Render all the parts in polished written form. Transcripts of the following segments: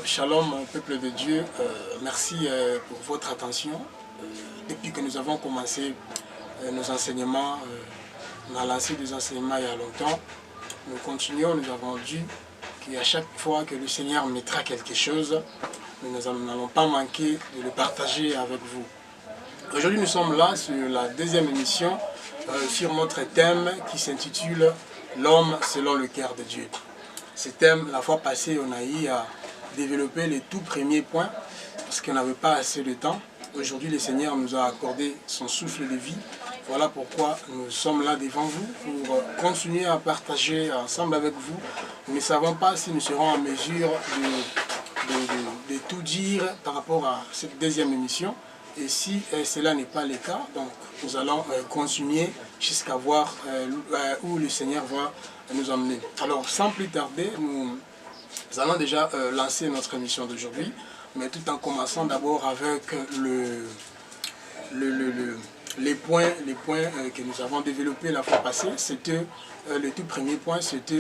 Shalom, peuple de Dieu, merci pour votre attention. Depuis que nous avons commencé nos enseignements, on a lancé des enseignements il y a longtemps. Nous continuons, nous avons dit qu'à chaque fois que le Seigneur mettra quelque chose, nous n'allons pas manquer de le partager avec vous. Aujourd'hui, nous sommes là sur la deuxième émission, sur notre thème qui s'intitule « L'homme selon le cœur de Dieu ». Ce thème, la fois passée, on a eu à développer les tout premiers points parce qu'on n'avait pas assez de temps. Aujourd'hui, le Seigneur nous a accordé son souffle de vie. Voilà pourquoi nous sommes là devant vous pour continuer à partager ensemble avec vous. Nous ne savons pas si nous serons en mesure de tout dire par rapport à cette deuxième émission. Et si cela n'est pas le cas, donc nous allons continuer jusqu'à voir où le Seigneur va nous emmener. Alors, sans plus tarder, nous allons déjà lancer notre émission d'aujourd'hui, mais tout en commençant d'abord avec les points que nous avons développés la fois passée. C'était le tout premier point, c'était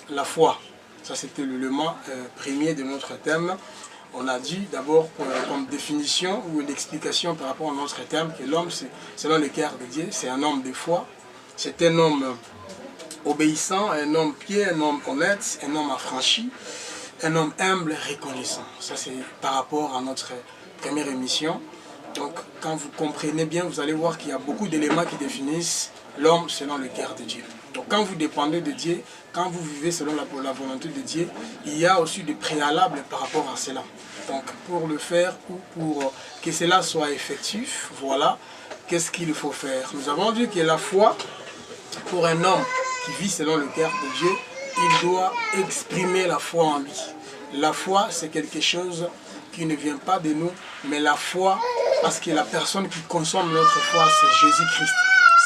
la foi. Ça, c'était l'élément premier de notre thème. On a dit d'abord comme définition ou l'explication par rapport à notre thème que l'homme, selon le cœur de Dieu, c'est un homme de foi. C'est un homme obéissant, un homme pieux, un homme honnête, un homme affranchi, un homme humble, reconnaissant. Ça, c'est par rapport à notre première émission. Donc, quand vous comprenez bien, vous allez voir qu'il y a beaucoup d'éléments qui définissent l'homme selon le cœur de Dieu. Donc, quand vous dépendez de Dieu, quand vous vivez selon la volonté de Dieu, il y a aussi des préalables par rapport à cela. Donc, pour le faire ou pour que cela soit effectif, voilà, qu'est-ce qu'il faut faire? Nous avons dit que la foi, pour un homme qui vit selon le cœur de Dieu, il doit exprimer la foi en lui. La foi, c'est quelque chose qui ne vient pas de nous, mais la foi, parce que la personne qui consomme notre foi, c'est Jésus-Christ.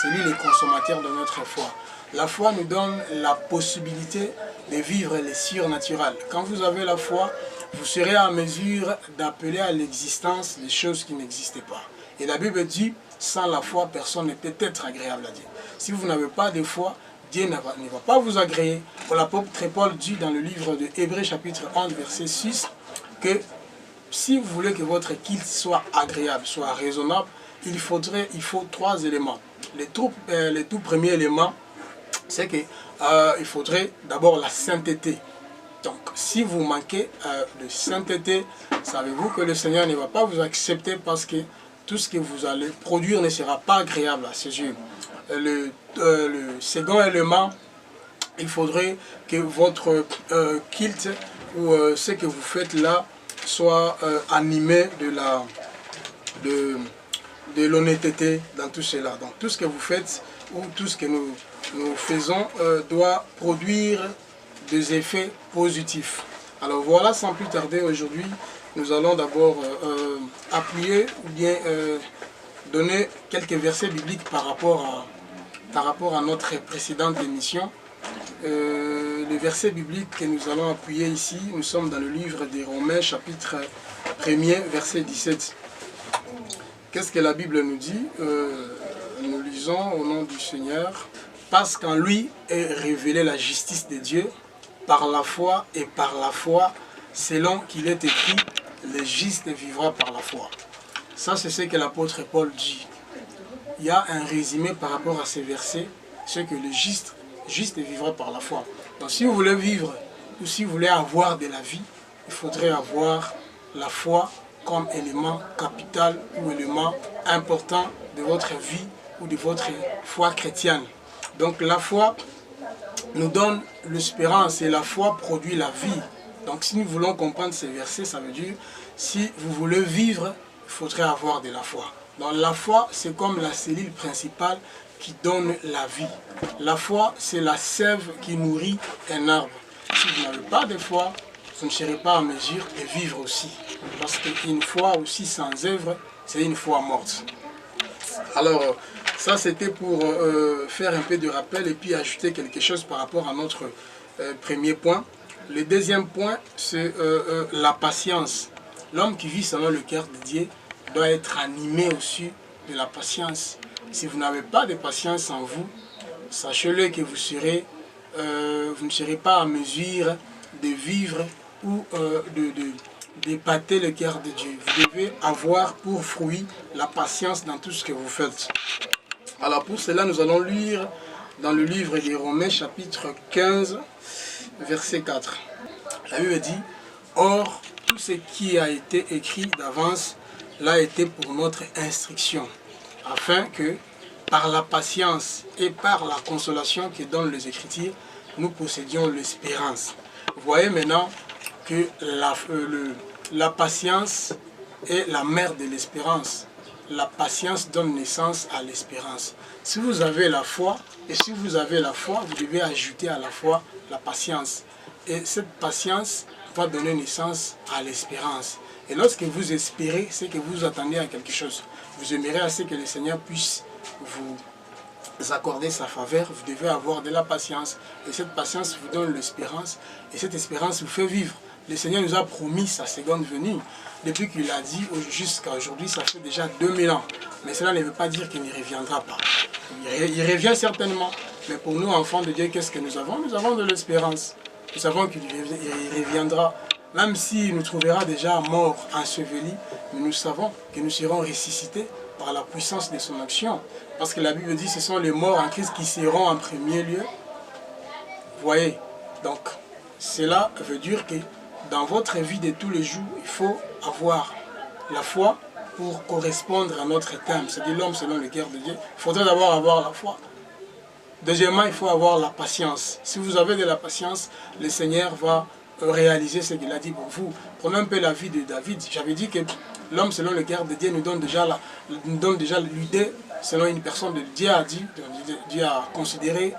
C'est lui le consommateur de notre foi. La foi nous donne la possibilité de vivre les surnaturels. Quand vous avez la foi, vous serez en mesure d'appeler à l'existence des choses qui n'existaient pas. Et la Bible dit, sans la foi, personne ne peut être agréable à Dieu. Si vous n'avez pas de foi, Dieu ne va pas vous agréer. L'apôtre Paul dit dans le livre de Hébreux chapitre 11 verset 6 que si vous voulez que votre culte soit agréable, soit raisonnable, il faut trois éléments. Le tout premier élément, c'est qu'il faudrait d'abord la sainteté. Donc, si vous manquez de sainteté, savez-vous que le Seigneur ne va pas vous accepter parce que tout ce que vous allez produire ne sera pas agréable à ses yeux. Le second élément, il faudrait que votre culte ou ce que vous faites là soit animé de l'honnêteté dans tout cela. Donc tout ce que vous faites ou tout ce que nous faisons doit produire des effets positifs. Alors voilà, sans plus tarder aujourd'hui, nous allons d'abord appuyer ou bien donner quelques versets bibliques par rapport à notre précédente émission. Les versets bibliques que nous allons appuyer ici, nous sommes dans le livre des Romains, chapitre 1er, verset 17. Qu'est-ce que la Bible nous dit? Nous lisons au nom du Seigneur. Parce qu'en lui est révélée la justice de Dieu, par la foi et par la foi, selon qu'il est écrit, le juste vivra par la foi. Ça, c'est ce que l'apôtre Paul dit. Il y a un résumé par rapport à ces versets, ce que le juste vivra par la foi. Donc si vous voulez vivre ou si vous voulez avoir de la vie, il faudrait avoir la foi comme élément capital ou élément important de votre vie ou de votre foi chrétienne. Donc la foi nous donne l'espérance et la foi produit la vie. Donc si nous voulons comprendre ces versets, ça veut dire si vous voulez vivre, il faudrait avoir de la foi. Donc la foi, c'est comme la cellule principale qui donne la vie. La foi, c'est la sève qui nourrit un arbre. Si vous n'avez pas de foi, vous ne serez pas en mesure de vivre aussi. Parce qu'une foi aussi sans œuvre, c'est une foi morte. Alors, ça c'était pour faire un peu de rappel et puis ajouter quelque chose par rapport à notre premier point. Le deuxième point, c'est la patience. L'homme qui vit selon le cœur de Dieu doit être animé aussi de la patience. Si vous n'avez pas de patience en vous, sachez-le que vous ne serez pas en mesure de vivre ou d'épater le cœur de Dieu. Vous devez avoir pour fruit la patience dans tout ce que vous faites. Alors pour cela, nous allons lire dans le livre des Romains, chapitre 15, verset 4. La Bible dit, « Or, tout ce qui a été écrit d'avance l'a été pour notre instruction, afin que, par la patience et par la consolation que donnent les Écritures, nous possédions l'espérance. » Vous voyez maintenant que la patience est la mère de l'espérance. La patience donne naissance à l'espérance. Si vous avez la foi, et si vous avez la foi, vous devez ajouter à la foi la patience. Et cette patience va donner naissance à l'espérance. Et lorsque vous espérez, c'est que vous attendez à quelque chose. Vous aimerez assez que le Seigneur puisse vous accorder sa faveur. Vous devez avoir de la patience. Et cette patience vous donne l'espérance. Et cette espérance vous fait vivre. Le Seigneur nous a promis sa seconde venue. Depuis qu'il a dit jusqu'à aujourd'hui, ça fait déjà 2000 ans. Mais cela ne veut pas dire qu'il ne reviendra pas. Il revient certainement. Mais pour nous, enfants de Dieu, qu'est-ce que nous avons? Nous avons de l'espérance. Nous savons qu'il reviendra. Même s'il nous trouvera déjà morts, ensevelis, mais nous savons que nous serons ressuscités par la puissance de son action. Parce que la Bible dit que ce sont les morts en Christ qui seront en premier lieu. Vous voyez? Donc, cela veut dire que dans votre vie de tous les jours, il faut avoir la foi pour correspondre à notre thème. C'est-à-dire l'homme selon le cœur de Dieu. Il faudrait d'abord avoir la foi. Deuxièmement, il faut avoir la patience. Si vous avez de la patience, le Seigneur va réaliser ce qu'il a dit pour vous. Prenez un peu la vie de David. J'avais dit que l'homme selon le cœur de Dieu nous donne déjà l'idée selon une personne de Dieu a dit, Dieu a considéré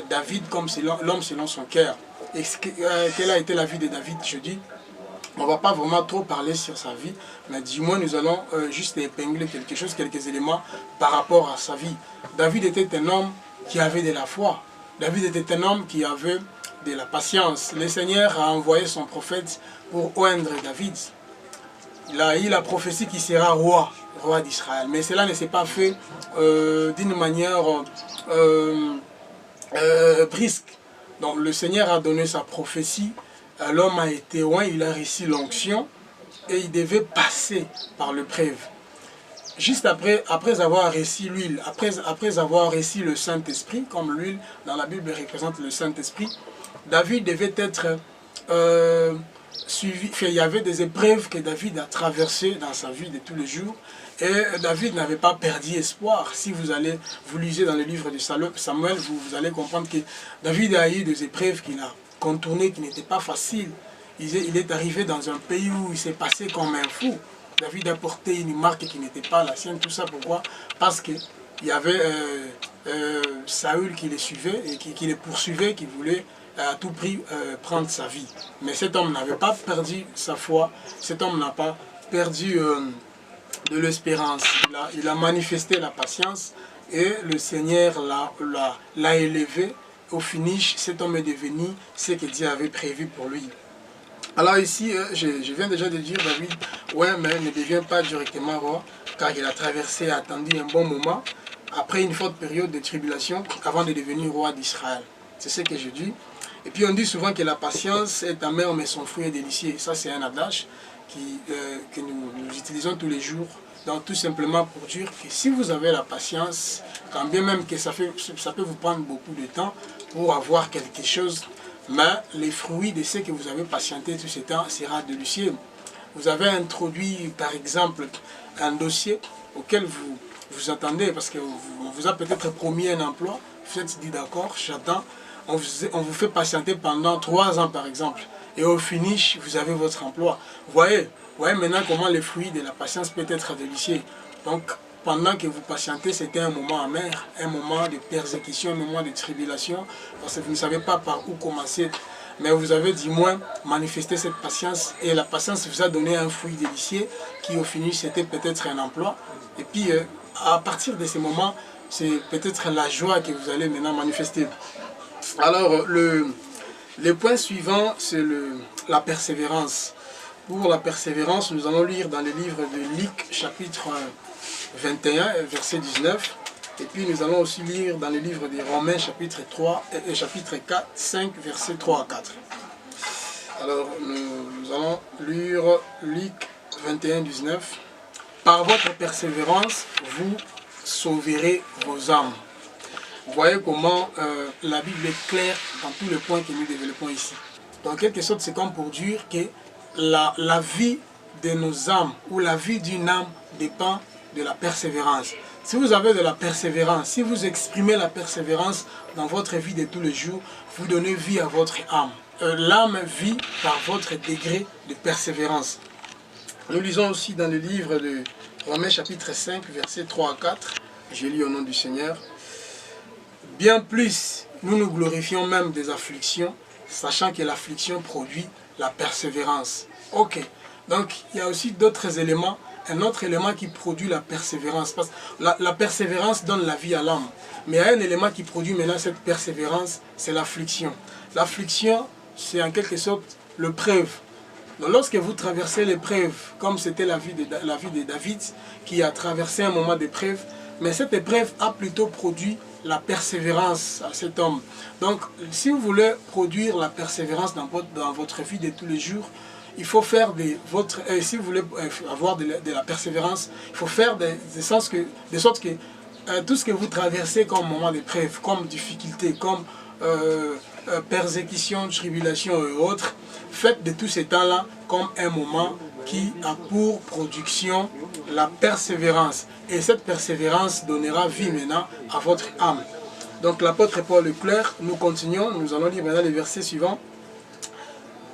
David comme l'homme selon son cœur. Et quelle a été la vie de David? Je dis, on ne va pas vraiment trop parler sur sa vie, mais du moins nous allons juste épingler quelque chose, quelques éléments par rapport à sa vie. David était un homme qui avait de la foi. David était un homme qui avait de la patience. Le Seigneur a envoyé son prophète pour oindre David. Il a eu la prophétie qu'il sera roi d'Israël. Mais cela ne s'est pas fait d'une manière brisque. Donc le Seigneur a donné sa prophétie, l'homme a été oint, il a reçu l'onction et il devait passer par l'épreuve. Juste après avoir reçu l'huile, après avoir reçu le Saint-Esprit, comme l'huile dans la Bible représente le Saint-Esprit, David devait être suivi. Il y avait des épreuves que David a traversées dans sa vie de tous les jours. Et David n'avait pas perdu espoir. Si vous lisez dans le livre de Samuel, vous allez comprendre que David a eu des épreuves qu'il a contournées, qui n'étaient pas faciles. Il est arrivé dans un pays où il s'est passé comme un fou. David a porté une marque qui n'était pas la sienne. Tout ça pourquoi? Parce qu'il y avait Saül qui le suivait et qui le poursuivait, qui voulait à tout prix prendre sa vie. Mais cet homme n'avait pas perdu sa foi. Cet homme n'a pas perdu de l'espérance. Il a manifesté la patience et le Seigneur l'a élevé. Au finish, cet homme est devenu ce que Dieu avait prévu pour lui. Alors ici, je viens déjà de dire, David, ouais, mais ne devient pas directement roi, car il a traversé et attendu un bon moment, après une forte période de tribulation, avant de devenir roi d'Israël. C'est ce que je dis. Et puis on dit souvent que la patience est amère, mais son fruit est délicieux. Ça, c'est un adage que nous utilisons tous les jours. Donc tout simplement pour dire que si vous avez la patience, quand bien même que ça peut vous prendre beaucoup de temps pour avoir quelque chose, mais les fruits de ce que vous avez patienté tout ce temps sera délicieux. Vous avez introduit par exemple un dossier auquel vous attendez, parce qu'on vous a peut-être promis un emploi, vous êtes dit d'accord, j'attends, on vous fait patienter pendant 3 ans par exemple, et au finish, vous avez votre emploi. Vous voyez maintenant comment les fruits de la patience peuvent être délicieux. Donc, pendant que vous patientez, c'était un moment amer, un moment de persécution, un moment de tribulation, parce que vous ne savez pas par où commencer. Mais vous avez du moins manifesté cette patience, et la patience vous a donné un fruit délicieux, qui au finish, c'était peut-être un emploi. Et puis, à partir de ces moments, c'est peut-être la joie que vous allez maintenant manifester. Alors, le point suivant, c'est la persévérance. Pour la persévérance, nous allons lire dans le livre de Luc, chapitre 21, verset 19. Et puis nous allons aussi lire dans le livre des Romains, chapitre 4, 5, versets 3 à 4. Alors, nous allons lire Luc 21, 19. Par votre persévérance, vous sauverez vos âmes. Vous voyez comment la Bible est claire dans tous les points que nous développons ici. En quelque sorte, c'est comme pour dire que la vie de nos âmes ou la vie d'une âme dépend de la persévérance. Si vous avez de la persévérance, si vous exprimez la persévérance dans votre vie de tous les jours, vous donnez vie à votre âme. L'âme vit par votre degré de persévérance. Nous lisons aussi dans le livre de Romains chapitre 5, versets 3 à 4. Je lis au nom du Seigneur. Bien plus, nous nous glorifions même des afflictions, sachant que l'affliction produit la persévérance. Ok, donc il y a aussi d'autres éléments. Un autre élément qui produit la persévérance. Parce que la persévérance donne la vie à l'âme. Mais il y a un élément qui produit maintenant cette persévérance, c'est l'affliction. L'affliction, c'est en quelque sorte l'épreuve. Donc lorsque vous traversez l'épreuve, comme c'était la vie de David, qui a traversé un moment d'épreuve, mais cette épreuve a plutôt produit la persévérance à cet homme. Donc, si vous voulez produire la persévérance dans votre vie de tous les jours, il faut faire si vous voulez avoir de la persévérance, il faut faire de sorte que tout ce que vous traversez comme moment d'épreuve, comme difficulté, comme persécution, tribulation et autres, faites de tous ces temps-là comme un moment qui a pour production la persévérance. Et cette persévérance donnera vie maintenant à votre âme. Donc l'apôtre Paul est clair, nous continuons, nous allons lire maintenant les versets suivants.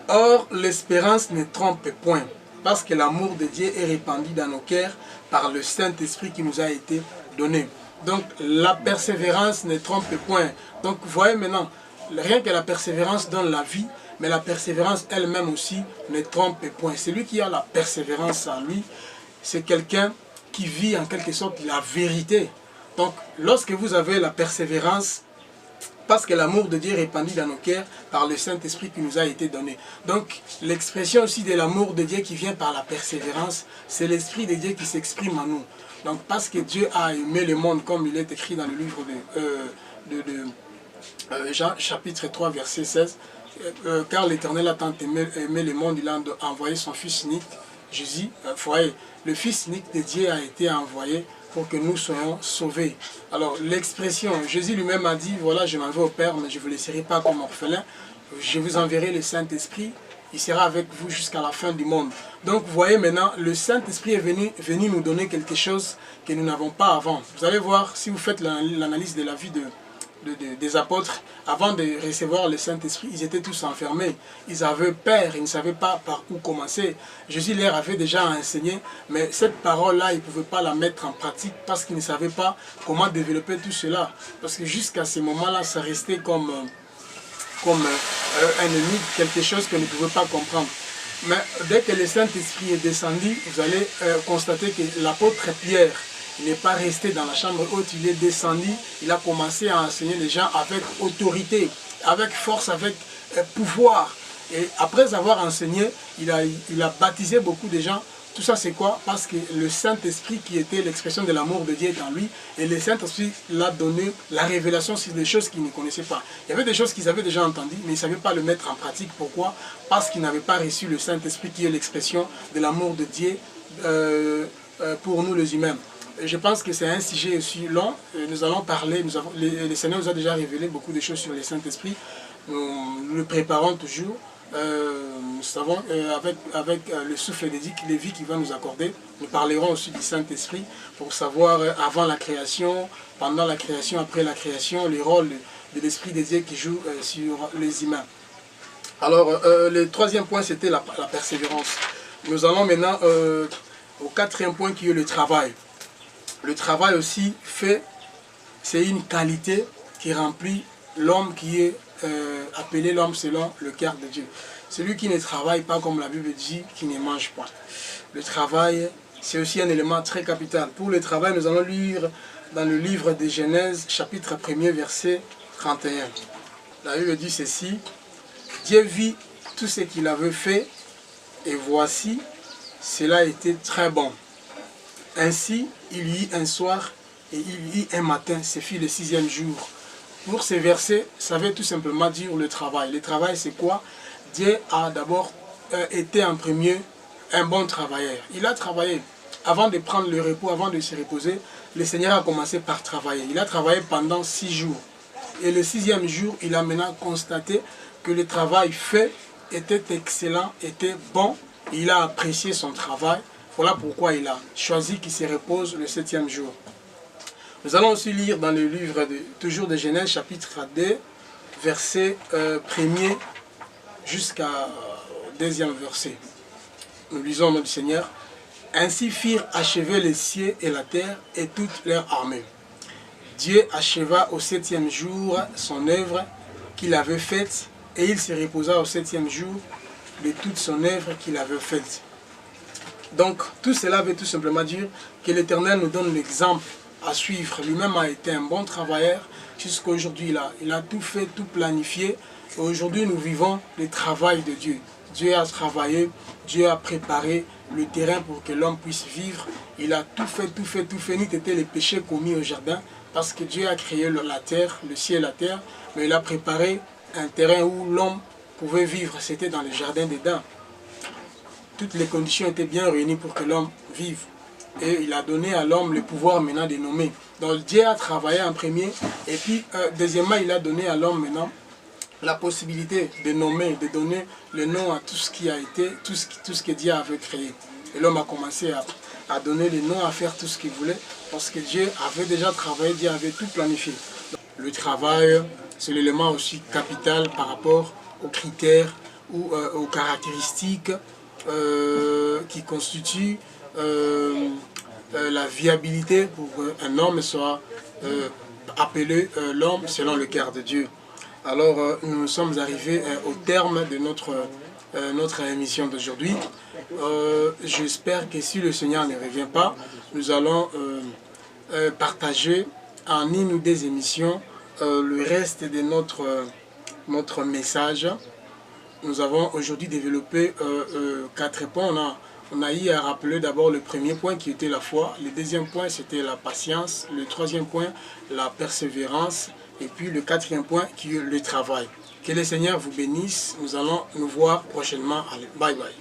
Or, l'espérance ne trompe point, parce que l'amour de Dieu est répandu dans nos cœurs par le Saint-Esprit qui nous a été donné. Donc, la persévérance ne trompe point. Donc, vous voyez maintenant, rien que la persévérance donne la vie, mais la persévérance elle-même aussi ne trompe point. Celui qui a la persévérance en lui, c'est quelqu'un qui vit en quelque sorte la vérité. Donc, lorsque vous avez la persévérance, parce que l'amour de Dieu est répandu dans nos cœurs par le Saint-Esprit qui nous a été donné. Donc, l'expression aussi de l'amour de Dieu qui vient par la persévérance, c'est l'Esprit de Dieu qui s'exprime en nous. Donc, parce que Dieu a aimé le monde, comme il est écrit dans le livre de Jean, chapitre 3, verset 16, car l'Éternel a tant aimé le monde, il a envoyé son Fils unique, Jésus. Voyez, le Fils unique de Dieu a été envoyé pour que nous soyons sauvés. Alors l'expression, Jésus lui-même a dit, voilà, je m'en vais au Père, mais je ne vous laisserai pas comme orphelin. Je vous enverrai le Saint-Esprit, il sera avec vous jusqu'à la fin du monde. Donc vous voyez maintenant, le Saint-Esprit est venu nous donner quelque chose que nous n'avons pas avant. Vous allez voir, si vous faites l'analyse de la vie des apôtres, avant de recevoir le Saint-Esprit, ils étaient tous enfermés. Ils avaient peur, ils ne savaient pas par où commencer. Jésus leur avait déjà enseigné, mais cette parole-là, ils ne pouvaient pas la mettre en pratique parce qu'ils ne savaient pas comment développer tout cela. Parce que jusqu'à ce moment-là, ça restait comme un ennemi, quelque chose que ne pouvaient pas comprendre. Mais dès que le Saint-Esprit est descendu, vous allez constater que l'apôtre Pierre, il n'est pas resté dans la chambre haute, il est descendu, il a commencé à enseigner les gens avec autorité, avec force, avec pouvoir. Et après avoir enseigné, il a baptisé beaucoup de gens. Tout ça c'est quoi? Parce que le Saint-Esprit qui était l'expression de l'amour de Dieu est en lui, et le Saint-Esprit l'a donné la révélation sur des choses qu'il ne connaissait pas. Il y avait des choses qu'ils avaient déjà entendues, mais ils ne savaient pas le mettre en pratique. Pourquoi? Parce qu'ils n'avaient pas reçu le Saint-Esprit qui est l'expression de l'amour de Dieu pour nous les humains. Je pense que c'est un sujet aussi long. Nous allons parler, le Seigneur nous a déjà révélé beaucoup de choses sur le Saint-Esprit. Nous le préparons toujours. Nous savons, avec le souffle de vie qu'il va nous accorder, nous parlerons aussi du Saint-Esprit pour savoir avant la création, pendant la création, après la création, les rôles de l'Esprit de Dieu qui joue sur les humains. Alors, le troisième point, c'était la persévérance. Nous allons maintenant au quatrième point qui est le travail. Le travail aussi c'est une qualité qui remplit l'homme qui est appelé l'homme selon le cœur de Dieu. Celui qui ne travaille pas, comme la Bible dit, qui ne mange pas. Le travail, c'est aussi un élément très capital. Pour le travail, nous allons lire dans le livre de Genèse, chapitre 1er, verset 31. La Bible dit ceci: Dieu vit tout ce qu'il avait fait, et voici, cela était très bon. Ainsi, il y eut un soir et il y eut un matin, ce fut le 6e jour. Pour ces versets, ça veut tout simplement dire le travail. Le travail, c'est quoi? Dieu a d'abord été en premier un bon travailleur. Il a travaillé. Avant de prendre le repos, avant de se reposer, le Seigneur a commencé par travailler. Il a travaillé pendant 6 jours. Et le 6e jour, il a maintenant constaté que le travail fait était excellent, était bon. Et il a apprécié son travail. Voilà pourquoi il a choisi qu'il se repose le 7e jour. Nous allons aussi lire dans le livre toujours de Genèse, chapitre 2, verset 1er jusqu'à 2e verset. Nous lisons au nom du Seigneur. Ainsi firent achever les cieux et la terre et toute leur armée. Dieu acheva au 7e jour son œuvre qu'il avait faite, et il se reposa au 7e jour de toute son œuvre qu'il avait faite. Donc tout cela veut tout simplement dire que l'Éternel nous donne l'exemple à suivre. Lui-même a été un bon travailleur jusqu'à aujourd'hui. Il a tout fait, tout planifié. Et aujourd'hui nous vivons le travail de Dieu. Dieu a travaillé, Dieu a préparé le terrain pour que l'homme puisse vivre. Il a tout fait, tout fait, tout fait. Ni étaient les péchés commis au jardin, parce que Dieu a créé la terre, le ciel et la terre, mais il a préparé un terrain où l'homme pouvait vivre. C'était dans le jardin d'Éden. Toutes les conditions étaient bien réunies pour que l'homme vive. Et il a donné à l'homme le pouvoir maintenant de nommer. Donc Dieu a travaillé en premier, et puis deuxièmement, il a donné à l'homme maintenant la possibilité de nommer, de donner le nom à tout ce qui a été, tout ce que Dieu avait créé. Et l'homme a commencé à donner les noms, à faire tout ce qu'il voulait, parce que Dieu avait déjà travaillé, Dieu avait tout planifié. Le travail, c'est l'élément aussi capital par rapport aux critères ou aux caractéristiques qui constituent la viabilité pour qu'un homme soit appelé l'homme selon le cœur de Dieu. Alors, nous sommes arrivés au terme de notre émission d'aujourd'hui. J'espère que si le Seigneur ne revient pas, nous allons partager en une ou deux émissions le reste de notre message. Nous avons aujourd'hui développé 4 points. On a eu à rappeler d'abord le premier point qui était la foi, le deuxième point c'était la patience, le troisième point la persévérance, et puis le 4e point qui est le travail. Que le Seigneur vous bénisse. Nous allons nous voir prochainement. Allez, bye bye.